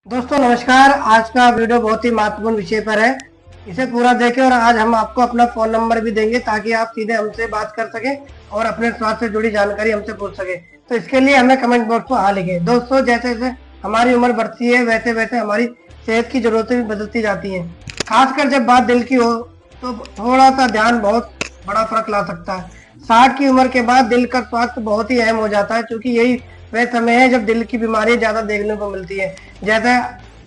दोस्तों नमस्कार। आज का वीडियो बहुत ही महत्वपूर्ण विषय पर है, इसे पूरा देखें। और आज हम आपको अपना फोन नंबर भी देंगे ताकि आप सीधे हमसे बात कर सकें और अपने स्वास्थ्य से जुड़ी जानकारी हमसे पूछ सके। तो इसके लिए हमें कमेंट बॉक्स में हाँ लिखें। दोस्तों जैसे जैसे हमारी उम्र बढ़ती है वैसे वैसे हमारी सेहत की जरूरतें भी बदलती जाती हैं। खासकर जब बात दिल की हो तो थोड़ा सा ध्यान बहुत बड़ा फर्क ला सकता है। 60 की उम्र के बाद दिल का स्वास्थ्य बहुत ही अहम हो जाता है, क्योंकि यही वह समय है जब दिल की बीमारी ज्यादा देखने को मिलती है, जैसे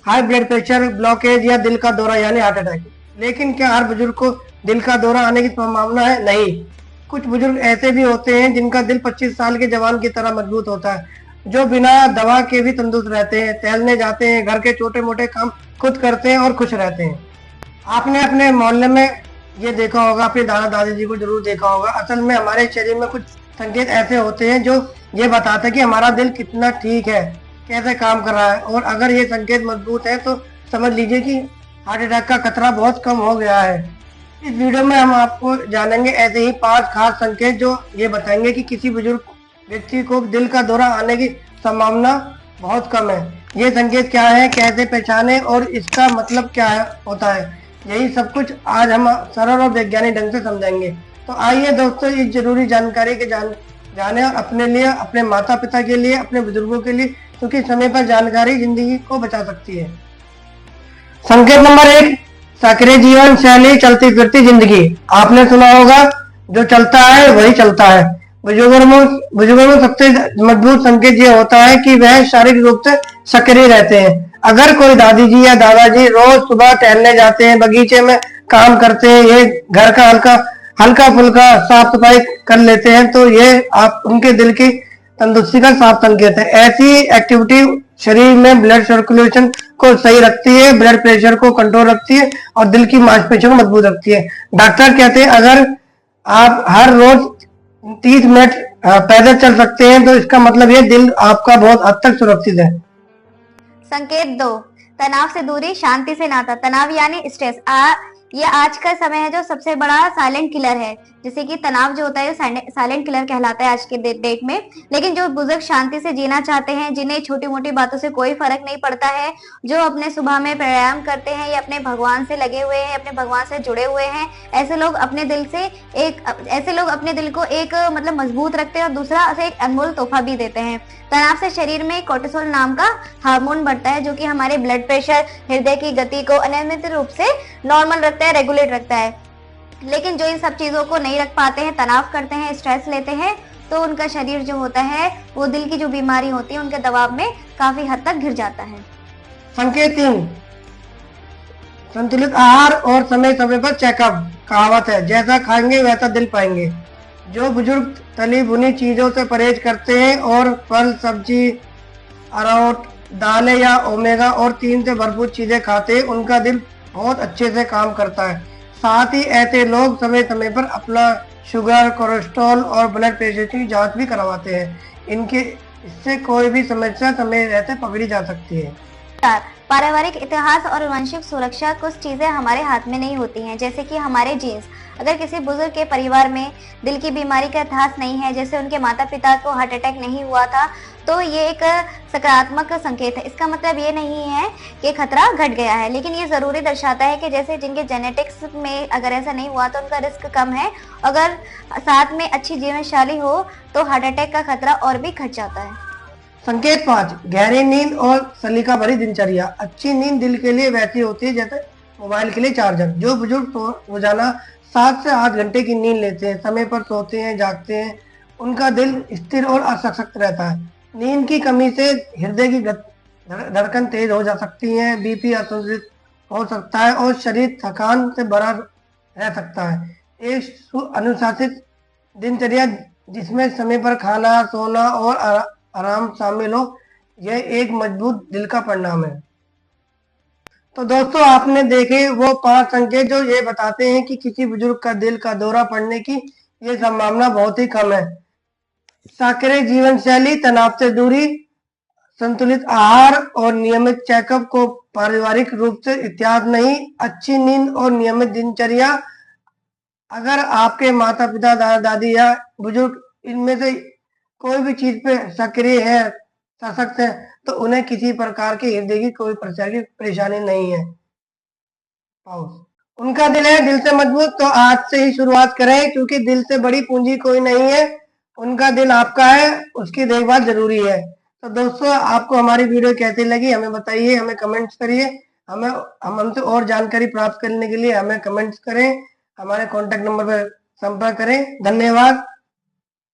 हाई ब्लड प्रेशर, ब्लॉकेज या दिल का दौरा यानी हार्ट अटैक। लेकिन क्या हर बुजुर्ग को दिल का दौरा आने की संभावना है? नहीं। कुछ बुजुर्ग ऐसे भी होते हैं जिनका दिल 25 साल के जवान की तरह मजबूत होता है, जो बिना दवा के भी तंदुरुस्त रहते हैं, टहलने जाते हैं, घर के छोटे मोटे काम खुद करते हैं और खुश रहते हैं। आपने अपने मोहल्ले में ये देखा होगा, अपने दादा दादी जी को जरूर देखा होगा। असल में हमारे शरीर में कुछ संकेत ऐसे होते हैं जो ये बताते हैं कि हमारा दिल कितना ठीक है, कैसे काम कर रहा है। और अगर ये संकेत मजबूत है तो समझ लीजिए कि हार्ट अटैक का खतरा बहुत कम हो गया है। इस वीडियो में हम आपको जानेंगे ऐसे ही 5 खास संकेत जो ये बताएंगे कि किसी बुजुर्ग व्यक्ति को दिल का दौरा आने की संभावना बहुत कम है। ये संकेत क्या है, कैसे पहचाने और इसका मतलब क्या होता है, यही सब कुछ आज हम सरल और वैज्ञानिक ढंग से समझेंगे। तो आइए दोस्तों इस जरूरी जानकारी के जाने और अपने लिए, अपने माता पिता के लिए, अपने बुजुर्गों के लिए, क्योंकि समय पर जानकारी जिंदगी को बचा सकती है। संकेत नंबर 1, सक्रिय जीवन शैली, चलती फिरती जिंदगी। आपने सुना होगा जो चलता है वही चलता है। बुजुर्गों में सबसे मजबूत संकेत ये होता है कि वह शारीरिक रूप से सक्रिय रहते हैं। अगर कोई दादी जी या दादाजी रोज सुबह टहलने जाते हैं, बगीचे में काम करते हैं, ये घर का हल्का फुल्का साफ सफाई कर लेते हैं, तो ये आप उनके दिल की तंदुरुस्ती का साफ संकेत है। ऐसी एक्टिविटी शरीर में ब्लड सर्कुलेशन को सही रखती है, ब्लड प्रेशर को कंट्रोल रखती है और दिल की मांसपेशियों को मजबूत रखती है। डॉक्टर कहते हैं अगर आप हर रोज 30 मिनट पैदल चल सकते हैं तो इसका मतलब ये दिल आपका बहुत हद तक सुरक्षित है। संकेत 2, तनाव से दूरी, शांति से नाता। तनाव यानी स्ट्रेस ये आज का समय है जो सबसे बड़ा साइलेंट किलर है। जैसे कि तनाव जो होता है साइलेंट किलर कहलाता है आज के डेट में। लेकिन जो बुजुर्ग शांति से जीना चाहते हैं, जिन्हें छोटी मोटी बातों से कोई फर्क नहीं पड़ता है, जो अपने सुबह में प्राणायाम करते हैं या अपने भगवान से लगे हुए हैं, अपने भगवान से जुड़े हुए हैं, ऐसे लोग अपने दिल को एक मतलब मजबूत रखते हैं और दूसरा से एक अनमोल तोहफा भी देते हैं। तनाव से शरीर में कोर्टिसोल नाम का हार्मोन बढ़ता है, जो कि हमारे ब्लड प्रेशर, हृदय की गति को अनियमित रूप से नॉर्मल रखता है, रेगुलेट रखता है। लेकिन जो इन सब चीजों को नहीं रख पाते हैं, तनाव करते हैं, स्ट्रेस लेते हैं, तो उनका शरीर जो होता है वो दिल की जो बीमारी होती है उनके दबाव में काफी हद तक घिर जाता है। संकेत 3, संतुलित आहार और समय समय पर चेकअप। कहावत है जैसा खाएंगे वैसा दिल पाएंगे। जो बुजुर्ग तली भुनी चीजों से परहेज करते हैं और फल, सब्जी, अरारोट, दालें या ओमेगा और 3 से भरपूर चीजें खाते हैं, उनका दिल बहुत अच्छे से काम करता है। साथ ही ऐसे लोग समय समय पर अपना शुगर, कोलेस्ट्रॉल और ब्लड प्रेशर की जांच भी करवाते हैं। इससे कोई भी समस्या समय रहते पकड़ी जा सकती है। पारिवारिक इतिहास और वंशिक सुरक्षा। कुछ चीजें हमारे हाथ में नहीं होती हैं, जैसे कि हमारे जीन्स। अगर किसी बुजुर्ग के परिवार में दिल की बीमारी का इतिहास नहीं है, जैसे उनके माता पिता को हार्ट अटैक नहीं हुआ था, तो ये एक सकारात्मक संकेत है। इसका मतलब ये नहीं है कि खतरा घट गया है, लेकिन ये जरूरी दर्शाता है कि जैसे जिनके जेनेटिक्स में अगर ऐसा नहीं हुआ तो उनका रिस्क कम है। अगर साथ में अच्छी जीवन शैली हो तो हार्ट अटैक का खतरा और भी घट जाता है। संकेत 5, गहरी नींद और सलीका भरी दिनचर्या। अच्छी नींद दिल के लिए वैसी होती है जैसे मोबाइल के लिए चार्जर। जो बुजुर्ग रोजाना 7 से 8 घंटे की नींद लेते हैं, समय पर सोते हैं, जागते हैं, उनका दिल स्थिर और असशक्त रहता है। नींद की कमी से हृदय की धड़कन तेज हो जा सकती है, बीपी असंतुलित हो सकता है और शरीर थकान से भरा रह सकता है। एक अनुशासित दिनचर्या जिसमें समय पर खाना, सोना और आराम शामिल हो, यह एक मजबूत दिल का परिणाम है। तो दोस्तों आपने देखे वो 5 संकेत जो ये बताते हैं कि किसी बुजुर्ग का दिल का दौरा पड़ने की ये संभावना बहुत ही कम है। सक्रिय जीवन शैली, तनाव से दूरी, संतुलित आहार और नियमित चेकअप को पारिवारिक रूप से इतिहास नहीं, अच्छी नींद और नियमित दिनचर्या। अगर आपके माता पिता, दादा दादी या बुजुर्ग इनमें से कोई भी चीज पे सक्रिय है, सशक्त है, तो उन्हें किसी प्रकार की हृदय की कोई प्रकार की परेशानी नहीं है। उनका दिल है दिल से मजबूत, तो आज से ही शुरुआत करें, क्योंकि दिल से बड़ी पूंजी कोई नहीं है। उनका दिल आपका है, उसकी देखभाल जरूरी है। तो दोस्तों, आपको हमारी वीडियो कैसी लगी हमें बताइए, हमें कमेंट्स करिए। हम हमसे और जानकारी प्राप्त करने के लिए हमें कमेंट्स करें, हमारे कॉन्टेक्ट नंबर पर संपर्क करें। धन्यवाद।